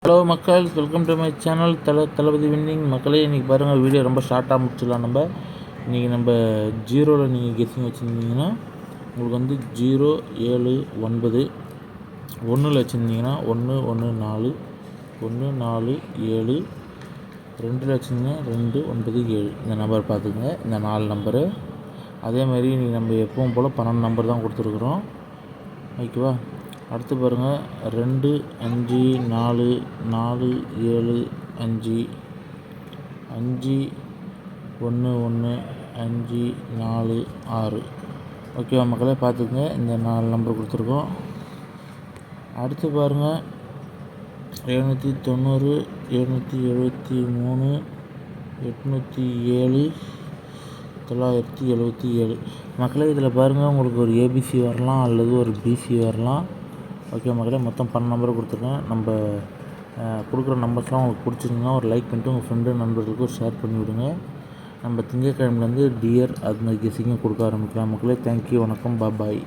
Hello மக்கள், welcome to my channel Thalapathy winning. மக்களே, இன்றைக்கி பாருங்கள், வீடியோ ரொம்ப ஷார்ட்டாக முடிச்சிடலாம். இன்றைக்கி நம்ம ஜீரோவில் நீங்கள் கெஸ்ஸிங் வச்சுருந்தீங்கன்னா உங்களுக்கு வந்து 0, 7, 9. 1ல் வச்சுருந்தீங்கன்னா 1, 1, 4, 1, 4, 7. 2ல் வச்சுருந்தீங்கன்னா 2, 9, 7. இந்த நம்பர் பார்த்துக்குங்க, இந்த 4 நம்பரு. அதேமாதிரி இன்றைக்கி நம்ம எப்பவும் போல் 12 நம்பர் தான் கொடுத்துருக்குறோம். ஓகேவா? அடுத்து பாருங்கள், 2, 5, 4, 4, 7, 5, 5, 1, 1, 5, 4, 6. ஓகேவா மக்களே? பார்த்துக்குங்க, இந்த 4 நம்பர் கொடுத்துருக்கோம். அடுத்து பாருங்கள், 790, 773, 807, 977. மக்களே, இதில் பாருங்கள், உங்களுக்கு ஒரு ஏபிசி வரலாம் அல்லது ஒரு பிசி வரலாம். ஓகே மக்களே, மொத்தம் 12 நம்பர் கொடுத்துருக்கேன். நம்ம கொடுக்குற நம்பர்ஸ்லாம் உங்களுக்கு பிடிச்சிருந்தா ஒரு லைக் பண்ணிட்டு உங்கள் ஃப்ரெண்டு நண்பர்களுக்கும் ஷேர் பண்ணிவிடுங்க. நம்ம திங்கட்கிழமைலேருந்து டியர் அது மாதிரி கெஸ்ஸிங்கும் கொடுக்க ஆரம்பிக்கலாம் மக்களே. தேங்க்யூ, வணக்கம், பாய்.